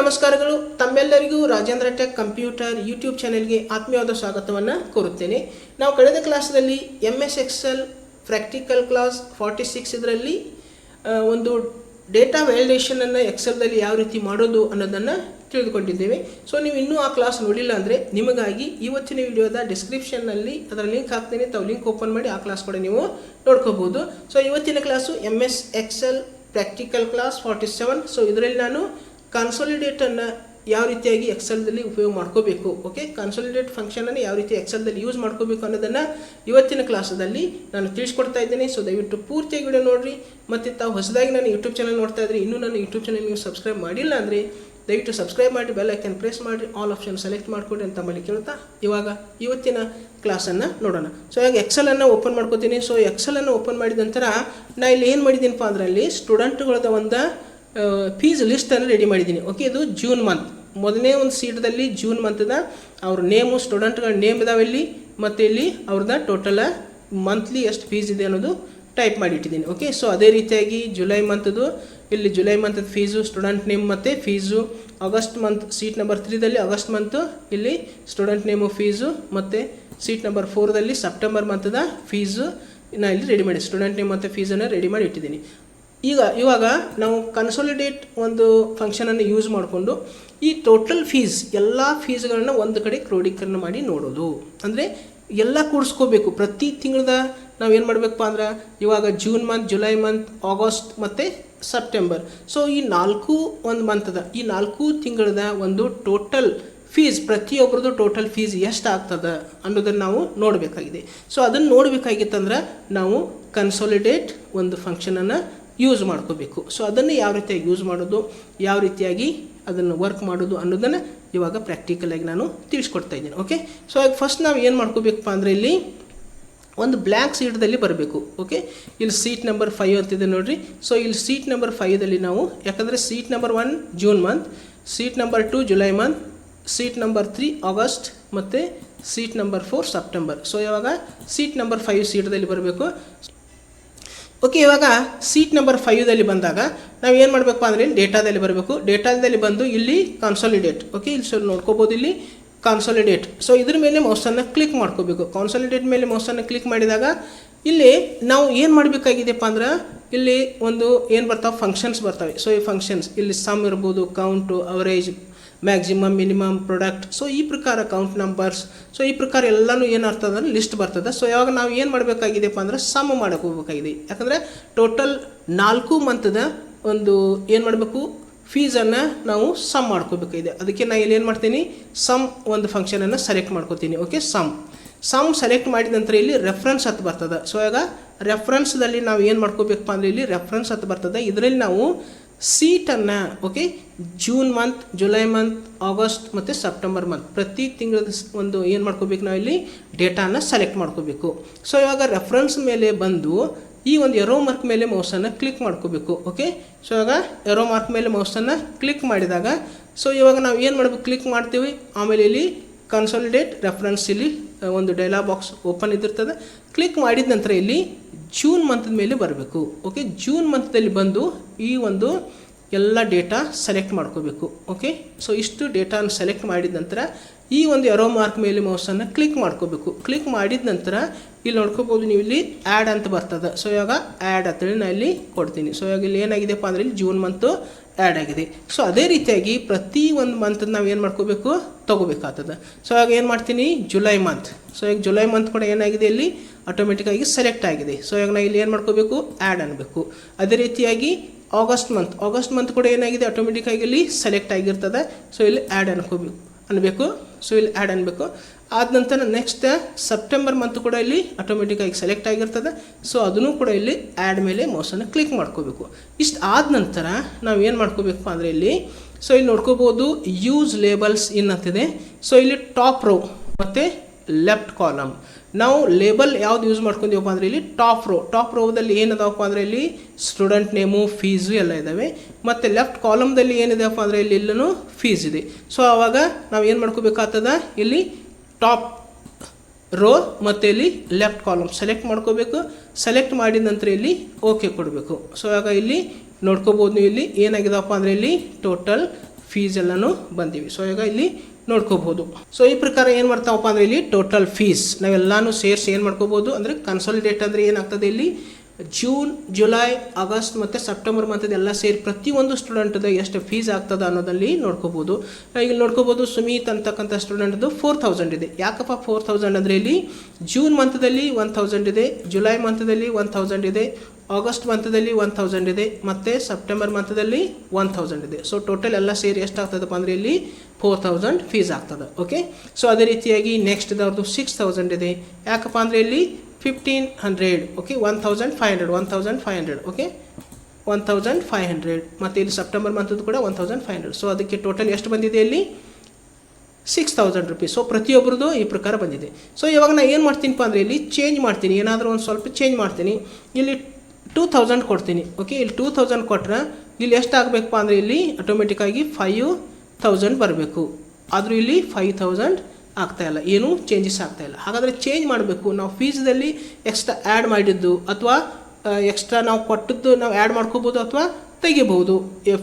ನಮಸ್ಕಾರಗಳು. ತಮ್ಮೆಲ್ಲರಿಗೂ Rajendra tech computer YouTube ಚಾನೆಲ್ಗೆ ಆತ್ಮೀಯವಾದ ಸ್ವಾಗತವನ್ನು ಕೋರುತ್ತೇನೆ. ನಾವು ಕಳೆದ ಕ್ಲಾಸ್ನಲ್ಲಿ MS ಎಕ್ಸೆಲ್ ಪ್ರಾಕ್ಟಿಕಲ್ ಕ್ಲಾಸ್ 46 ಇದರಲ್ಲಿ ಒಂದು ಡೇಟಾ ವ್ಯಾಲಿಡೇಷನನ್ನು ಎಕ್ಸೆಲ್ದಲ್ಲಿ ಯಾವ ರೀತಿ ಮಾಡೋದು ಅನ್ನೋದನ್ನು ತಿಳಿದುಕೊಂಡಿದ್ದೇವೆ. ಸೊ ನೀವು ಇನ್ನೂ ಆ ಕ್ಲಾಸ್ ನೋಡಿಲ್ಲ ಅಂದರೆ ನಿಮಗಾಗಿ ಇವತ್ತಿನ ವಿಡಿಯೋದ ಡಿಸ್ಕ್ರಿಪ್ಷನ್ನಲ್ಲಿ ಅದರ ಲಿಂಕ್ ಹಾಕ್ತೇನೆ. ತಾವು ಲಿಂಕ್ ಓಪನ್ ಮಾಡಿ ಆ ಕ್ಲಾಸ್ ಕೂಡ ನೀವು ನೋಡ್ಕೋಬೋದು. ಸೊ ಇವತ್ತಿನ class MS excel practical class 47. So ಇದರಲ್ಲಿ ನಾನು ಕನ್ಸಾಲಿಡೇಟನ್ನು ಯಾವ ರೀತಿಯಾಗಿ ಎಕ್ಸೆಲ್ದಲ್ಲಿ ಉಪಯೋಗ ಮಾಡ್ಕೋಬೇಕು, ಓಕೆ, ಕನ್ಸಾಲಿಡೇಟ್ ಫಂಕ್ಷನನ್ನು ಯಾವ ರೀತಿ ಎಕ್ಸೆಲ್ದಲ್ಲಿ ಯೂಸ್ ಮಾಡ್ಕೋಬೇಕು ಅನ್ನೋದನ್ನು ಇವತ್ತಿನ ಕ್ಲಾಸಲ್ಲಿ ನಾನು ತಿಳಿಸ್ಕೊಡ್ತಾ ಇದ್ದೇನೆ. ಸೊ ದಯವಿಟ್ಟು ಪೂರ್ತಿಯಾಗಿ ವಿಡಿಯೋ ನೋಡಿರಿ. ಮತ್ತು ತಾವು ಹೊಸದಾಗಿ ನಾನು ಯೂಟ್ಯೂಬ್ ಚಾನಲ್ ನೋಡ್ತಾ ಇದ್ರಿ, ಇನ್ನೂ ನನ್ನ ಯೂಟ್ಯೂಬ್ ಚಾನಲ್ ನೀವು ಸಬ್ಸ್ಕ್ರೈಬ್ ಮಾಡಿಲ್ಲ ಅಂದರೆ ದಯವಿಟ್ಟು ಸಬ್ಸ್ಕ್ರೈಬ್ ಮಾಡಿ, ಬೆಲ್ ಐಕನ್ ಪ್ರೆಸ್ ಮಾಡಿ, ಆಲ್ ಆಪ್ಷನ್ ಸೆಲೆಕ್ಟ್ ಮಾಡಿಕೊಡಿ ಅಂತ ತಮ್ಮಲ್ಲಿ ಕೇಳ್ತಾ ಇವಾಗ ಇವತ್ತಿನ ಕ್ಲಾಸನ್ನು ನೋಡೋಣ. ಸೊ ಇವಾಗ ಎಕ್ಸೆಲನ್ನು ಓಪನ್ ಮಾಡ್ಕೋತೀನಿ. ಸೊ ಎಕ್ಸೆಲನ್ನು ಓಪನ್ ಮಾಡಿದ ನಂತರ ನಾನು ಇಲ್ಲಿ ಏನು ಮಾಡಿದ್ದೀನಪ್ಪ ಅದರಲ್ಲಿ ಸ್ಟೂಡೆಂಟ್ಗಳದ ಒಂದು ಫೀಸ್ ಲಿಸ್ಟನ್ನು ರೆಡಿ ಮಾಡಿದ್ದೀನಿ. ಓಕೆ, ಇದು ಜೂನ್ ಮಂತ್ ಮೊದಲನೇ ಒಂದು ಸೀಟ್ದಲ್ಲಿ ಜೂನ್ ಮಂತ್ದ ಅವ್ರ ನೇಮು, ಸ್ಟೂಡೆಂಟ್ಗಳ ನೇಮ್ ಇದಾವೆ ಇಲ್ಲಿ, ಮತ್ತು ಇಲ್ಲಿ ಅವ್ರದ್ದು ಟೋಟಲ ಮಂತ್ಲಿ ಎಷ್ಟು ಫೀಸ್ ಇದೆ ಅನ್ನೋದು ಟೈಪ್ ಮಾಡಿ ಇಟ್ಟಿದ್ದೀನಿ. ಓಕೆ, ಸೊ ಅದೇ ರೀತಿಯಾಗಿ ಜುಲೈ ಮಂತ್ದು ಇಲ್ಲಿ ಜುಲೈ ಮಂತ್ದ ಫೀಸು, ಸ್ಟೂಡೆಂಟ್ ನೇಮ್ ಮತ್ತು fees, August month seat number 3ದಲ್ಲಿ ಆಗಸ್ಟ್ ಮಂತು ಇಲ್ಲಿ ಸ್ಟೂಡೆಂಟ್ ನೇಮು ಫೀಸು, ಮತ್ತು ಸೀಟ್ ನಂಬರ್ 4ದಲ್ಲಿ ಸೆಪ್ಟೆಂಬರ್ ಮಂತ್ದ ಫೀಸು ನಾನು ಇಲ್ಲಿ ರೆಡಿ ಮಾಡಿ ಸ್ಟೂಡೆಂಟ್ ನೇಮ್ ಮತ್ತು ಫೀಸನ್ನು ರೆಡಿ ಮಾಡಿ ಇಟ್ಟಿದ್ದೀನಿ. ಇವಾಗ ನಾವು ಕನ್ಸಾಲಿಡೇಟ್ ಒಂದು ಫಂಕ್ಷನನ್ನು ಯೂಸ್ ಮಾಡಿಕೊಂಡು ಈ ಟೋಟಲ್ ಫೀಸ್ ಎಲ್ಲ ಫೀಸ್ಗಳನ್ನು ಒಂದು ಕಡೆ ಕ್ರೋಢೀಕರಣ ಮಾಡಿ ನೋಡೋದು. ಅಂದರೆ ಎಲ್ಲ ಕೂಡಿಸ್ಕೋಬೇಕು. ಪ್ರತಿ ತಿಂಗಳದ ನಾವು ಏನು ಮಾಡಬೇಕಪ್ಪ ಅಂದ್ರೆ ಇವಾಗ June month, July month, August ಮತ್ತು ಸೆಪ್ಟೆಂಬರ್. ಸೊ ಈ ನಾಲ್ಕು ಒಂದು ಮಂತದ ಈ 4 ತಿಂಗಳದ ಒಂದು ಟೋಟಲ್ ಫೀಸ್, ಪ್ರತಿಯೊಬ್ಬರದ್ದು ಟೋಟಲ್ ಫೀಸ್ ಎಷ್ಟು ಆಗ್ತದೆ ಅನ್ನೋದನ್ನು ನಾವು ನೋಡಬೇಕಾಗಿದೆ. ಸೊ ಅದನ್ನು ನೋಡಬೇಕಾಗಿತ್ತಂದ್ರೆ ನಾವು ಕನ್ಸಾಲಿಡೇಟ್ ಒಂದು ಫಂಕ್ಷನನ್ನು ಯೂಸ್ ಮಾಡ್ಕೋಬೇಕು. ಸೊ ಅದನ್ನು ಯಾವ ರೀತಿಯಾಗಿ ಯೂಸ್ ಮಾಡೋದು, ಯಾವ ರೀತಿಯಾಗಿ ಅದನ್ನು ವರ್ಕ್ ಮಾಡೋದು ಅನ್ನೋದನ್ನು ಇವಾಗ ಪ್ರಾಕ್ಟಿಕಲಾಗಿ ನಾನು ತಿಳಿಸ್ಕೊಡ್ತಾ ಇದ್ದೀನಿ. ಓಕೆ, ಸೊ ಈಗ ಫಸ್ಟ್ ನಾವು ಏನು ಮಾಡ್ಕೋಬೇಕಪ್ಪ ಅಂದರೆ ಇಲ್ಲಿ ಒಂದು ಬ್ಲ್ಯಾಂಕ್ ಸೀಟ್ದಲ್ಲಿ ಬರಬೇಕು. ಓಕೆ, ಇಲ್ಲಿ ಸೀಟ್ ನಂಬರ್ 5 ಅಂತಿದೆ ನೋಡಿರಿ. ಸೊ ಇಲ್ಲಿ ಸೀಟ್ ನಂಬರ್ 5ದಲ್ಲಿ ನಾವು, ಯಾಕಂದರೆ seat number 1 June month, seat number 2 July month, seat number 3 August ಮತ್ತು ಸೀಟ್ ನಂಬರ್ 4 ಸೆಪ್ಟೆಂಬರ್. ಸೊ ಇವಾಗ ಸೀಟ್ ನಂಬರ್ 5 ಸೀಟ್ದಲ್ಲಿ ಬರಬೇಕು. ಓಕೆ, ಇವಾಗ ಸೀಟ್ ನಂಬರ್ 5ದಲ್ಲಿ ಬಂದಾಗ ನಾವು ಏನು ಮಾಡಬೇಕು ಅಂದರೆ ಇಲ್ಲಿ ಡೇಟಾದಲ್ಲಿ ಬರಬೇಕು. ಡೇಟಾದಲ್ಲಿ ಬಂದು ಇಲ್ಲಿ ಕನ್ಸಾಲಿಡೇಟ್, ಓಕೆ, ಇಲ್ಲಿ ಸ್ವಲ್ಪ ನೋಡ್ಕೋಬೋದು, ಇಲ್ಲಿ ಕನ್ಸಾಲಿಡೇಟ್. ಸೊ ಇದ್ರ ಮೇಲೆ ಮೌಸನ್ನು ಕ್ಲಿಕ್ ಮಾಡ್ಕೋಬೇಕು. ಕನ್ಸಾಲಿಡೇಟ್ ಮೇಲೆ ಮೌಸನ್ನು ಕ್ಲಿಕ್ ಮಾಡಿದಾಗ ಇಲ್ಲಿ ನಾವು ಏನು ಮಾಡಬೇಕಾಗಿದೆಪ್ಪ ಅಂದ್ರೆ ಇಲ್ಲಿ ಒಂದು ಏನು ಬರ್ತಾವೆ ಫಂಕ್ಷನ್ಸ್ ಬರ್ತವೆ. ಸೊ ಈ ಫಂಕ್ಷನ್ಸ್ ಇಲ್ಲಿ ಸಮ್ ಇರ್ಬೋದು, count, average, maximum, minimum, product. So ಈ ಪ್ರಕಾರ ಕೌಂಟ್ ನಂಬರ್ಸ್, ಸೊ ಈ ಪ್ರಕಾರ ಎಲ್ಲನೂ ಏನಾಗ್ತದೆ ಅಂದ್ರೆ ಲಿಸ್ಟ್ ಬರ್ತದೆ. ಸೊ ಯಾವಾಗ ನಾವು ಏನು ಮಾಡಬೇಕಾಗಿದೆಪ್ಪ ಅಂದ್ರೆ ಸಮ್ ಮಾಡೋಕೆ ಹೋಗ್ಬೇಕಾಗಿದೆ. ಯಾಕಂದರೆ ಟೋಟಲ್ 4 ಮಂತ್ದ ಒಂದು ಏನು ಮಾಡಬೇಕು ಫೀಸನ್ನು ನಾವು ಸಮ್ ಮಾಡ್ಕೋಬೇಕಾಗಿದೆ. ಅದಕ್ಕೆ ನಾನು ಇಲ್ಲಿ ಏನು ಮಾಡ್ತೀನಿ, ಸಮ್ ಒಂದು ಫಂಕ್ಷನನ್ನು ಸೆಲೆಕ್ಟ್ ಮಾಡ್ಕೋತೀನಿ. ಓಕೆ, ಸಮ್ ಸೆಲೆಕ್ಟ್ ಮಾಡಿದ ನಂತರ ಇಲ್ಲಿ ರೆಫರೆನ್ಸ್ ಅಂತ ಬರ್ತದೆ. ಸೊ ಈಗ ರೆಫರೆನ್ಸ್ದಲ್ಲಿ ನಾವು ಏನು ಮಾಡ್ಕೋಬೇಕಪ್ಪ ಅಂದರೆ ಇಲ್ಲಿ ರೆಫರೆನ್ಸ್ ಅಂತ ಬರ್ತದೆ. ಇದರಲ್ಲಿ ನಾವು ಸೀಟನ್ನು, okay, June month, July month, August ಮತ್ತು ಸೆಪ್ಟೆಂಬರ್ ಮಂತ್ ಪ್ರತಿ ತಿಂಗಳದ ಒಂದು ಏನು ಮಾಡ್ಕೋಬೇಕು ನಾವು ಇಲ್ಲಿ ಡೇಟಾನ ಸೆಲೆಕ್ಟ್ ಮಾಡ್ಕೋಬೇಕು. ಸೊ ಇವಾಗ ರೆಫರೆನ್ಸ್ ಮೇಲೆ ಬಂದು ಈ ಒಂದು ಎರೋ ಮಾರ್ಕ್ ಮೇಲೆ ಮೌಸನ್ನು ಕ್ಲಿಕ್ ಮಾಡ್ಕೋಬೇಕು. ಓಕೆ, ಸೊ ಇವಾಗ ಎರೋ ಮಾರ್ಕ್ ಮೇಲೆ ಮೌಸನ್ನು ಕ್ಲಿಕ್ ಮಾಡಿದಾಗ ಸೊ ಇವಾಗ ನಾವು ಏನು ಮಾಡಬೇಕು, ಕ್ಲಿಕ್ ಮಾಡ್ತೀವಿ. ಆಮೇಲೆ ಇಲ್ಲಿ ಕನ್ಸಾಲಿಡೇಟ್ ರೆಫರೆನ್ಸ್ ಇಲ್ಲಿ ಒಂದು ಡೈಲಾಗ್ ಬಾಕ್ಸ್ ಓಪನ್ ಇದ್ದಿರ್ತದೆ. ಕ್ಲಿಕ್ ಮಾಡಿದ ನಂತರ ಇಲ್ಲಿ ಜೂನ್ ಮಂತ್ದ ಮೇಲೆ ಬರಬೇಕು. ಓಕೆ, ಜೂನ್ ಮಂತ್ದಲ್ಲಿ ಬಂದು ಈ ಒಂದು ಎಲ್ಲ ಡೇಟಾ ಸೆಲೆಕ್ಟ್ ಮಾಡ್ಕೋಬೇಕು. ಓಕೆ, ಸೊ ಇಷ್ಟು ಡೇಟಾನ ಸೆಲೆಕ್ಟ್ ಮಾಡಿದ ನಂತರ ಈ ಒಂದು ಎರೋ ಮಾರ್ಕ್ ಮೇಲೆ ಮೌಸನ್ನು ಕ್ಲಿಕ್ ಮಾಡ್ಕೋಬೇಕು. ಕ್ಲಿಕ್ ಮಾಡಿದ ನಂತರ ಇಲ್ಲಿ ನೋಡ್ಕೋಬೋದು ನೀವು, ಇಲ್ಲಿ ಆ್ಯಡ್ ಅಂತ ಬರ್ತದೆ. ಸೊ ಇವಾಗ ಆ್ಯಡ್ ಅಂತೇಳಿ ನಾನು ಇಲ್ಲಿ ಕೊಡ್ತೀನಿ. ಸೊ ಇವಾಗ ಇಲ್ಲಿ ಏನಾಗಿದೆಪ್ಪ ಅಂದರೆ ಇಲ್ಲಿ ಜೂನ್ ಮಂತು ಆ್ಯಡ್ ಆಗಿದೆ. ಸೊ ಅದೇ ರೀತಿಯಾಗಿ ಪ್ರತಿ ಒಂದು ಮಂತ್ ನಾವು ಏನು ಮಾಡ್ಕೋಬೇಕು, ತೊಗೋಬೇಕಾಗ್ತದೆ. ಸೊ ಇವಾಗ ಏನು ಮಾಡ್ತೀನಿ, ಜುಲೈ ಮಂತ್. ಸೊ ಈಗ ಜುಲೈ ಮಂತ್ ಕೂಡ ಏನಾಗಿದೆ ಇಲ್ಲಿ ಆಟೋಮೆಟಿಕ್ಕಾಗಿ ಸೆಲೆಕ್ಟ್ ಆಗಿದೆ. ಸೊ ಇವಾಗ ನಾವು ಇಲ್ಲಿ ಏನು ಮಾಡ್ಕೋಬೇಕು, ಆ್ಯಡ್ ಅನ್ನಬೇಕು. ಅದೇ ರೀತಿಯಾಗಿ ಆಗಸ್ಟ್ ಮಂತ್ ಕೂಡ ಏನಾಗಿದೆ ಆಟೋಮೆಟಿಕ್ಕಾಗಿ ಇಲ್ಲಿ ಸೆಲೆಕ್ಟ್ ಆಗಿರ್ತದೆ. ಸೊ ಇಲ್ಲಿ ಆ್ಯಡ್ ಅನ್ಬೇಕು. ಸೊ ಇಲ್ಲಿ ಆ್ಯಡ್ ಅನ್ಬೇಕು. ಆದ ನಂತರ ನೆಕ್ಸ್ಟ್ ಸೆಪ್ಟೆಂಬರ್ ಮಂತ್ ಕೂಡ ಇಲ್ಲಿ ಆಟೋಮೆಟಿಕ್ಕಾಗಿ ಸೆಲೆಕ್ಟ್ ಆಗಿರ್ತದೆ. ಸೊ ಅದನ್ನು ಕೂಡ ಇಲ್ಲಿ ಆ್ಯಡ್ ಮೇಲೆ ಮೌಸನ್ನು ಕ್ಲಿಕ್ ಮಾಡ್ಕೋಬೇಕು. ಇಷ್ಟು ಆದ ನಂತರ ನಾವು ಏನು ಮಾಡ್ಕೋಬೇಕಪ್ಪ ಅಂದರೆ ಇಲ್ಲಿ ಸೊ ಇಲ್ಲಿ ನೋಡ್ಕೋಬೋದು ಯೂಸ್ ಲೇಬಲ್ಸ್ ಇನ್ ಅಂತಿದೆ. ಸೊ ಇಲ್ಲಿ ಟಾಪ್ ರೋ ಮತ್ತು ಲೆಫ್ಟ್ ಕಾಲಮ್ ನಾವು ಲೇಬಲ್ ಯಾವ್ದು ಯೂಸ್ ಮಾಡ್ಕೊಂಡಿವಪ್ಪ ಅಂದರೆ ಇಲ್ಲಿ ಟಾಪ್ ರೋದಲ್ಲಿ ಏನದವಪ್ಪ ಅಂದರೆ ಇಲ್ಲಿ ಸ್ಟೂಡೆಂಟ್ ನೇಮು, ಫೀಸು ಎಲ್ಲ ಇದ್ದಾವೆ. ಮತ್ತು ಲೆಫ್ಟ್ ಕಾಲಮ್ದಲ್ಲಿ ಏನಿದೆಯಪ್ಪ ಅಂದರೆ ಇಲ್ಲಿ ಎಲ್ಲನೂ ಫೀಸ್ ಇದೆ. ಸೊ ಆವಾಗ ನಾವು ಏನು ಮಾಡ್ಕೋಬೇಕಾಗ್ತದ, ಇಲ್ಲಿ ಟಾಪ್ ರೋ ಮತ್ತು ಇಲ್ಲಿ ಲೆಫ್ಟ್ ಕಾಲಮ್ ಸೆಲೆಕ್ಟ್ ಮಾಡ್ಕೋಬೇಕು. ಸೆಲೆಕ್ಟ್ ಮಾಡಿದ ನಂತರ ಇಲ್ಲಿ ಓಕೆ ಕೊಡಬೇಕು. ಸೊ ಆಗ ಇಲ್ಲಿ ನೋಡ್ಕೋಬೋದು ನೀವು, ಇಲ್ಲಿ ಏನಾಗಿದೆಪ್ಪ ಅಂದರೆ ಇಲ್ಲಿ ಟೋಟಲ್ ಫೀಸ್ ಎಲ್ಲನೂ ಬಂದಿವೆ. ಸೊ ಈಗ ಇಲ್ಲಿ ನೋಡ್ಕೋಬಹುದು. ಸೊ ಈ ಪ್ರಕಾರ ಏನು ಮಾಡ್ತಾವಪ್ಪ ಅಂದರೆ ಇಲ್ಲಿ ಟೋಟಲ್ ಫೀಸ್ ನಾವೆಲ್ಲಾನು ಸೇರಿಸಿ ಏನು ಮಾಡ್ಕೋಬಹುದು ಅಂದರೆ ಕನ್ಸಾಲಿಡೇಟ್ ಅಂದರೆ ಏನಾಗ್ತದೆ ಇಲ್ಲಿ ಜೂನ್, ಜುಲೈ, ಆಗಸ್ಟ್ ಮತ್ತು ಸೆಪ್ಟೆಂಬರ್ ಮಂತದ ಎಲ್ಲ ಸೇರಿ ಪ್ರತಿಯೊಂದು ಸ್ಟೂಡೆಂಟ್ದು ಎಷ್ಟು ಫೀಸ್ ಆಗ್ತದೆ ಅನ್ನೋದಲ್ಲಿ ನೋಡ್ಕೋಬೋದು. ಈಗ ನೋಡ್ಕೋಬೋದು ಸುಮಿತ್ ಅಂತಕ್ಕಂಥ ಸ್ಟೂಡೆಂಟ್ದು 4000 ಇದೆ. ಯಾಕಪ್ಪ 4000 ಅಂದರೆ ಇಲ್ಲಿ ಜೂನ್ ಮಂತದಲ್ಲಿ 1000 ಇದೆ, ಜುಲೈ ಮಂತದಲ್ಲಿ 1000 ಇದೆ, ಆಗಸ್ಟ್ ಮಂತದಲ್ಲಿ 1000 ಇದೆ ಮತ್ತು ಸೆಪ್ಟೆಂಬರ್ ಮಂತದಲ್ಲಿ 1000 ಇದೆ. ಸೊ ಟೋಟಲ್ ಎಲ್ಲ ಸೇರಿ ಎಷ್ಟಾಗ್ತದಪ್ಪ ಅಂದರೆ ಇಲ್ಲಿ 4000 ಫೀಸ್ ಆಗ್ತದೆ. ಓಕೆ, ಸೊ ಅದೇ ರೀತಿಯಾಗಿ ನೆಕ್ಸ್ಟ್ದವ್ರದ್ದು 6000 ಇದೆ. ಯಾಕಪ್ಪ ಅಂದರೆ ಇಲ್ಲಿ 1500 ಓಕೆ 1500 ಓಕೆ 1500 ಮತ್ತು ಇಲ್ಲಿ ಸೆಪ್ಟೆಂಬರ್ ಮಂತದ್ದು ಕೂಡ 1500. ಸೊ ಅದಕ್ಕೆ ಟೋಟಲ್ ಎಷ್ಟು ಬಂದಿದೆ ಇಲ್ಲಿ 6000 ರುಪೀಸ್. ಸೊ ಪ್ರತಿಯೊಬ್ಬರದು ಈ ಪ್ರಕಾರ ಬಂದಿದೆ. ಸೊ ಇವಾಗ ನಾನು ಏನು ಮಾಡ್ತೀನಿಪ್ಪ ಅಂದರೆ ಇಲ್ಲಿ ಚೇಂಜ್ ಮಾಡ್ತೀನಿ, ಏನಾದರೂ ಒಂದು ಸ್ವಲ್ಪ ಚೇಂಜ್ ಮಾಡ್ತೀನಿ. ಇಲ್ಲಿ 2000 ಕೊಡ್ತೀನಿ. ಓಕೆ, ಇಲ್ಲಿ 2000 ಕೊಟ್ಟರೆ ಇಲ್ಲಿ ಎಷ್ಟು ಆಗಬೇಕಪ್ಪ ಅಂದರೆ ಇಲ್ಲಿ ಆಟೋಮೆಟಿಕ್ಕಾಗಿ 5000 ಬರಬೇಕು. ಆದರೂ ಇಲ್ಲಿ 5000 ಆಗ್ತಾಯಿಲ್ಲ, ಏನೂ ಚೇಂಜಸ್ ಆಗ್ತಾಯಿಲ್ಲ. ಹಾಗಾದರೆ ಚೇಂಜ್ ಮಾಡಬೇಕು. ನಾವು ಫೀಸ್ದಲ್ಲಿ ಎಕ್ಸ್ಟ್ರಾ ಆ್ಯಡ್ ಮಾಡಿದ್ದು ಅಥವಾ ಎಕ್ಸ್ಟ್ರಾ ನಾವು ಕೊಟ್ಟದ್ದು ನಾವು ಆ್ಯಡ್ ಮಾಡ್ಕೋಬೋದು ಅಥವಾ ತೆಗಿಬೋದು.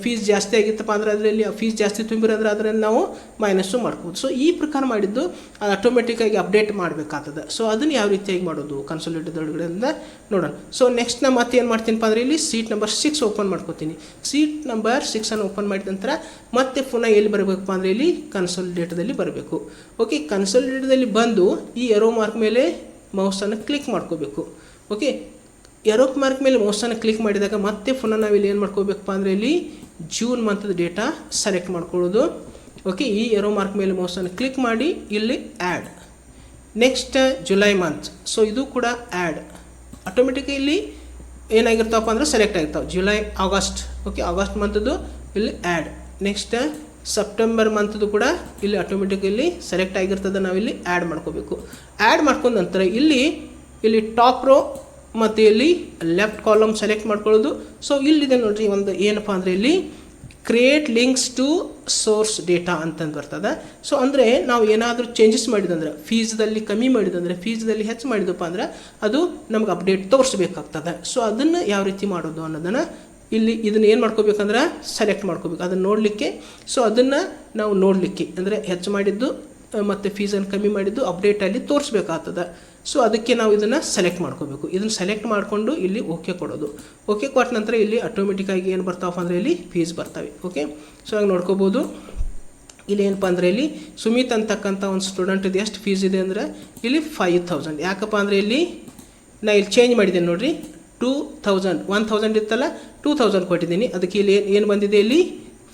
ಫೀಸ್ ಜಾಸ್ತಿ ಆಗಿತ್ತಪ್ಪ ಅಂದರೆ ಅದರಲ್ಲಿ ಫೀಸ್ ಜಾಸ್ತಿ ತುಂಬಿರೋದ್ರೆ ಅದರಲ್ಲಿ ನಾವು ಮೈನಸ್ಸು ಮಾಡ್ಕೋಬೋದು. ಸೊ ಈ ಪ್ರಕಾರ ಮಾಡಿದ್ದು ಅದು ಆಟೋಮೆಟಿಕ್ಕಾಗಿ ಅಪ್ಡೇಟ್ ಮಾಡಬೇಕಾಗ್ತದೆ. ಸೊ ಅದನ್ನು ಯಾವ ರೀತಿಯಾಗಿ ಮಾಡೋದು ಕನ್ಸಾಲಿಡೇಟೆಡ್ ಒಳಗಡೆಯಿಂದ ನೋಡೋಣ. ಸೊ ನೆಕ್ಸ್ಟ್ ನಾನು ಮತ್ತೆ ಏನು ಮಾಡ್ತೀನಪ್ಪ ಅಂದರೆ ಇಲ್ಲಿ ಸೀಟ್ ನಂಬರ್ 6 ಓಪನ್ ಮಾಡ್ಕೋತೀನಿ. ಸೀಟ್ ನಂಬರ್ 6 ಓಪನ್ ಮಾಡಿದ ನಂತರ ಮತ್ತೆ ಪುನಃ ಎಲ್ಲಿ ಬರಬೇಕಪ್ಪ ಅಂದರೆ ಇಲ್ಲಿ ಕನ್ಸಾಲಿಡೇಟದಲ್ಲಿ ಬರಬೇಕು. ಓಕೆ, ಕನ್ಸಾಲಿಡೇಟದಲ್ಲಿ ಬಂದು ಈ ಎರೋ ಮಾರ್ಕ್ ಮೇಲೆ ಮೌಸನ್ನು ಕ್ಲಿಕ್ ಮಾಡ್ಕೋಬೇಕು. ಓಕೆ, ಎರೋ ಮಾರ್ಕ್ ಮೇಲೆ ಮೌಸನ್ನು ಕ್ಲಿಕ್ ಮಾಡಿದಾಗ ಮತ್ತೆ ಪುನಃ ನಾವು ಇಲ್ಲಿ ಏನು ಮಾಡ್ಕೋಬೇಕಪ್ಪ ಅಂದರೆ ಇಲ್ಲಿ ಜೂನ್ ಮಂತದ ಡೇಟಾ ಸೆಲೆಕ್ಟ್ ಮಾಡ್ಕೊಳ್ಳೋದು. ಓಕೆ, ಈ ಎರೋ ಮಾರ್ಕ್ ಮೇಲೆ ಮೌಸನ್ನು ಕ್ಲಿಕ್ ಮಾಡಿ ಇಲ್ಲಿ add. Next July month. So ಇದು ಕೂಡ ಆ್ಯಡ್ ಆಟೋಮೆಟಿಕ್ ಇಲ್ಲಿ ಏನಾಗಿರ್ತಾವಪ್ಪ ಅಂದರೆ ಸೆಲೆಕ್ಟ್ ಆಗಿರ್ತಾವೆ. July, August. ಓಕೆ, ಆಗಸ್ಟ್ ಮಂತದ್ದು ಇಲ್ಲಿ ಆ್ಯಡ್. ನೆಕ್ಸ್ಟ್ ಸೆಪ್ಟೆಂಬರ್ ಮಂತದ್ದು ಕೂಡ ಇಲ್ಲಿ ಆಟೋಮೆಟಿಕ್ ಇಲ್ಲಿ ಸೆಲೆಕ್ಟ್ ಆಗಿರ್ತದೆ. ನಾವಿಲ್ಲಿ ಆ್ಯಡ್ ಮಾಡ್ಕೋಬೇಕು. ಆ್ಯಡ್ ಮಾಡ್ಕೊಂಡ ನಂತರ ಇಲ್ಲಿ ಟಾಪ್ ರೋ ಮತ್ತು ಇಲ್ಲಿ ಲೆಫ್ಟ್ ಕಾಲಮ್ ಸೆಲೆಕ್ಟ್ ಮಾಡ್ಕೊಳ್ಳೋದು. ಸೊ ಇಲ್ಲಿದೆ ನೋಡಿರಿ ಒಂದು ಏನಪ್ಪ ಅಂದರೆ ಇಲ್ಲಿ create links to source data ಅಂತಂದು ಬರ್ತದೆ. ಸೊ ಅಂದರೆ ನಾವು ಏನಾದರೂ ಚೇಂಜಸ್ ಮಾಡಿದಂದ್ರೆ ಫೀಸ್ದಲ್ಲಿ ಕಮ್ಮಿ ಮಾಡಿದಂದರೆ ಫೀಸ್ದಲ್ಲಿ ಹೆಚ್ಚು ಮಾಡಿದಪ್ಪ ಅಂದ್ರೆ ಅದು ನಮ್ಗೆ ಅಪ್ಡೇಟ್ ತೋರಿಸ್ಬೇಕಾಗ್ತದೆ. ಸೊ ಅದನ್ನು ಯಾವ ರೀತಿ ಮಾಡೋದು ಅನ್ನೋದನ್ನು ಇಲ್ಲಿ ಇದನ್ನು ಏನು ಮಾಡ್ಕೋಬೇಕಂದ್ರೆ ಸೆಲೆಕ್ಟ್ ಮಾಡ್ಕೋಬೇಕು ಅದನ್ನು ನೋಡಲಿಕ್ಕೆ. ಸೊ ಅದನ್ನು ನಾವು ನೋಡಲಿಕ್ಕೆ ಅಂದರೆ ಹೆಚ್ಚು ಮಾಡಿದ್ದು ಮತ್ತು ಫೀಸನ್ನು ಕಮ್ಮಿ ಮಾಡಿದ್ದು ಅಪ್ಡೇಟಲ್ಲಿ ತೋರಿಸ್ಬೇಕಾಗ್ತದೆ. ಸೊ ಅದಕ್ಕೆ ನಾವು ಇದನ್ನು ಸೆಲೆಕ್ಟ್ ಮಾಡ್ಕೋಬೇಕು. ಇದನ್ನು ಸೆಲೆಕ್ಟ್ ಮಾಡಿಕೊಂಡು ಇಲ್ಲಿ ಓಕೆ ಕೊಡೋದು. ಓಕೆ ಕೊಟ್ಟ ನಂತರ ಇಲ್ಲಿ ಆಟೋಮೆಟಿಕ್ಕಾಗಿ ಏನು ಬರ್ತಾವಪ್ಪ ಅಂದರೆ ಇಲ್ಲಿ ಫೀಸ್ ಬರ್ತವೆ. ಓಕೆ, ಸೊ ಹಾಗೆ ನೋಡ್ಕೋಬೋದು. ಇಲ್ಲಿ ಏನಪ್ಪ ಅಂದರೆ ಇಲ್ಲಿ ಸುಮಿತ್ ಅಂತಕ್ಕಂಥ ಒಂದು ಸ್ಟೂಡೆಂಟಿದ್ದು ಎಷ್ಟು ಫೀಸ್ ಇದೆ ಅಂದರೆ ಇಲ್ಲಿ 5000. ಯಾಕಪ್ಪ ಅಂದರೆ ಇಲ್ಲಿ ನಾ ಇಲ್ಲಿ ಚೇಂಜ್ ಮಾಡಿದ್ದೇನೆ ನೋಡಿರಿ 2000 1000 ಇತ್ತಲ್ಲ 2000 ಕೊಟ್ಟಿದ್ದೀನಿ. ಅದಕ್ಕೆ ಇಲ್ಲಿ ಏನು ಬಂದಿದೆ ಇಲ್ಲಿ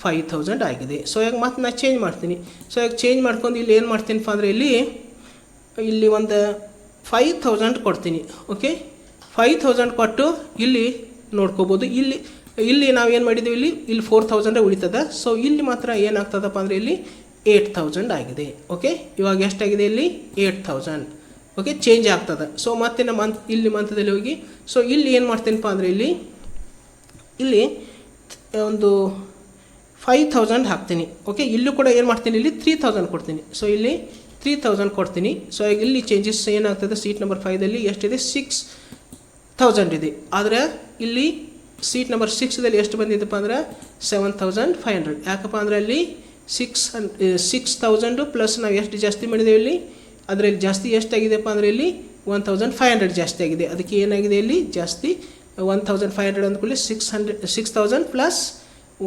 5000 ಆಗಿದೆ. ಸೊ ಈಗ ಮತ್ತೆ ನಾನು ಚೇಂಜ್ ಮಾಡ್ತೀನಿ. ಸೊ ಈಗ ಚೇಂಜ್ ಮಾಡ್ಕೊಂಡು ಇಲ್ಲಿ ಏನು ಮಾಡ್ತೀನಪ್ಪ ಅಂದರೆ ಇಲ್ಲಿ ಒಂದು 5000 ಕೊಡ್ತೀನಿ. ಓಕೆ, 5000 ಕೊಟ್ಟು ಇಲ್ಲಿ ನೋಡ್ಕೋಬೋದು. ಇಲ್ಲಿ ನಾವು ಏನು ಮಾಡಿದ್ದೀವಿ ಇಲ್ಲಿ 4000 ಉಳಿತದೆ. ಸೊ ಇಲ್ಲಿ ಮಾತ್ರ ಏನಾಗ್ತದಪ್ಪ ಅಂದರೆ ಇಲ್ಲಿ 8000 ಆಗಿದೆ. ಓಕೆ, ಇವಾಗ ಎಷ್ಟಾಗಿದೆ ಇಲ್ಲಿ 8000. ಓಕೆ, ಚೇಂಜ್ ಆಗ್ತದೆ. ಸೊ ಮತ್ತೆ ನಮ್ಮ ಇಲ್ಲಿ ಮಂತದಲ್ಲಿ ಹೋಗಿ ಸೊ ಇಲ್ಲಿ ಏನು ಮಾಡ್ತೀನಪ್ಪ ಅಂದರೆ ಇಲ್ಲಿ ಒಂದು 5000 ಹಾಕ್ತೀನಿ. ಓಕೆ, ಇಲ್ಲೂ ಕೂಡ ಏನು ಮಾಡ್ತೀನಿ ಇಲ್ಲಿ 3000 ಕೊಡ್ತೀನಿ. ಸೊ ಇಲ್ಲಿ 3000 ಕೊಡ್ತೀನಿ. ಸೊ ಇಲ್ಲಿ ಚೇಂಜಸ್ ಏನಾಗ್ತದೆ ಸೀಟ್ ನಂಬರ್ 5ದಲ್ಲಿ ಎಷ್ಟಿದೆ 6000 ಇದೆ. ಆದರೆ ಇಲ್ಲಿ ಸೀಟ್ ನಂಬರ್ 6ದಲ್ಲಿ ಎಷ್ಟು ಬಂದಿದ್ದಪ್ಪ ಅಂದರೆ 7500. ಯಾಕಪ್ಪ ಅಂದರೆ ಅಲ್ಲಿ 6000 ಪ್ಲಸ್ ನಾವು ಎಷ್ಟು ಜಾಸ್ತಿ ಮಾಡಿದ್ದೇವೆ ಇಲ್ಲಿ ಅದರಲ್ಲಿ ಜಾಸ್ತಿ ಎಷ್ಟಾಗಿದೆಪ್ಪ ಅಂದರೆ ಇಲ್ಲಿ 1500 ಜಾಸ್ತಿ ಆಗಿದೆ. ಅದಕ್ಕೆ ಏನಾಗಿದೆ ಇಲ್ಲಿ ಜಾಸ್ತಿ 1500 ಅಂದ್ಕೊಳ್ಳಿ 6000 ಪ್ಲಸ್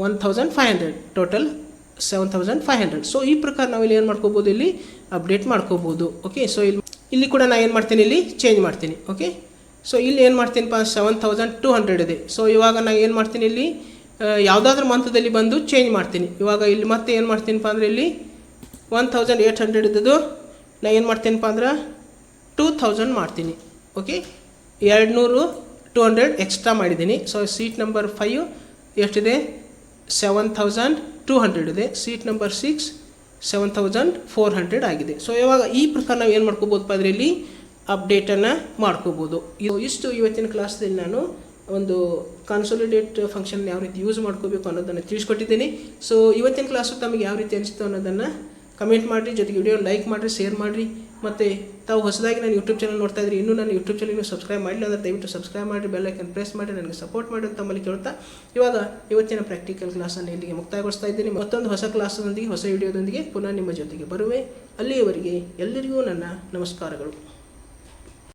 1500 ಟೋಟಲ್ 7500. ಸೊ ಈ ಪ್ರಕಾರ ನಾವು ಇಲ್ಲಿ ಏನು ಮಾಡ್ಕೋಬೋದು ಇಲ್ಲಿ ಅಪ್ಡೇಟ್ ಮಾಡ್ಕೋಬೋದು. ಓಕೆ, ಸೊ ಇಲ್ಲಿ ಕೂಡ ನಾನು ಏನು ಮಾಡ್ತೀನಿ ಇಲ್ಲಿ ಚೇಂಜ್ ಮಾಡ್ತೀನಿ. ಓಕೆ, ಸೊ ಇಲ್ಲಿ ಏನು ಮಾಡ್ತೀನಪ್ಪ 7200 ಇದೆ. ಸೊ ಇವಾಗ ನಾನು ಏನು ಮಾಡ್ತೀನಿ ಇಲ್ಲಿ ಯಾವುದಾದ್ರೂ ಮಂತದಲ್ಲಿ ಬಂದು ಚೇಂಜ್ ಮಾಡ್ತೀನಿ. ಇವಾಗ ಇಲ್ಲಿ ಮತ್ತೆ ಏನು ಮಾಡ್ತೀನಪ್ಪ ಅಂದರೆ ಇಲ್ಲಿ 1800 ಇದ್ದದ್ದು ನಾನು ಏನು ಮಾಡ್ತೀನಪ್ಪ ಅಂದ್ರೆ 2000 ಮಾಡ್ತೀನಿ. ಓಕೆ, 200 ಎಕ್ಸ್ಟ್ರಾ ಮಾಡಿದ್ದೀನಿ. ಸೊ ಸೀಟ್ ನಂಬರ್ 5 ಎಷ್ಟಿದೆ 7200 ಇದೆ. ಸೀಟ್ ನಂಬರ್ 6 7400 ಆಗಿದೆ. ಸೊ ಇವಾಗ ಈ ಪ್ರಕಾರ ನಾವು ಏನು ಮಾಡ್ಕೋಬೋದಪ್ಪ ಅಂದರೆ ಇಲ್ಲಿ ಅಪ್ಡೇಟನ್ನು ಮಾಡ್ಕೋಬೋದು. ಇಷ್ಟು ಇವತ್ತಿನ ಕ್ಲಾಸ್ದಲ್ಲಿ ನಾನು ಒಂದು ಕನ್ಸಾಲಿಡೇಟ್ ಫಂಕ್ಷನ್ ಯಾವ ರೀತಿ ಯೂಸ್ ಮಾಡ್ಕೋಬೇಕು ಅನ್ನೋದನ್ನು ತಿಳಿಸ್ಕೊಟ್ಟಿದ್ದೀನಿ. ಸೊ ಇವತ್ತಿನ ಕ್ಲಾಸು ತಮಗೆ ಯಾವ ರೀತಿ ಅನಿಸ್ತು ಅನ್ನೋದನ್ನು ಕಮೆಂಟ್ ಮಾಡಿರಿ, ಜೊತೆಗೆ ವಿಡಿಯೋ ಲೈಕ್ ಮಾಡಿರಿ, ಶೇರ್ ಮಾಡಿರಿ ಮತ್ತು ತಾವು ಹೊಸದಾಗಿ ನಾನು ಯೂಟ್ಯೂಬ್ ಚಾನಲ್ ನೋಡ್ತಾ ಇದ್ರಿ, ಇನ್ನೂ ನನ್ನ ಯೂಟ್ಯೂಬ್ ಚಾನಲ್ಗೆ ಸಬ್ಸ್ಕ್ರೈಬ್ ಮಾಡಲಿಲ್ಲ ಅಂದರೆ ದಯವಿಟ್ಟು ಸಬ್ಸ್ಕ್ರೈಬ್ ಮಾಡಿ, ಬೆಲ್ ಐಕನ್ ಪ್ರೆಸ್ ಮಾಡಿ, ನನಗೆ ಸಪೋರ್ಟ್ ಮಾಡಿ ಅಂತ ತಮ್ಮಲ್ಲಿ ಕೇಳ್ತಾ ಇವಾಗ ಇವತ್ತಿನ ಪ್ರಾಕ್ಟಿಕಲ್ ಕ್ಲಾಸನ್ನು ಇಲ್ಲಿಗೆ ಮುಕ್ತಾಯಗೊಳಿಸ್ತಾ ಇದ್ದೀನಿ. ಮತ್ತೊಂದು ಹೊಸ ಕ್ಲಾಸ್ನೊಂದಿಗೆ, ಹೊಸ ವಿಡಿಯೋದೊಂದಿಗೆ ಪುನಃ ನಿಮ್ಮ ಜೊತೆಗೆ ಬರುವೆ. ಅಲ್ಲಿಯವರೆಗೆ ಎಲ್ಲರಿಗೂ ನನ್ನ ನಮಸ್ಕಾರಗಳು.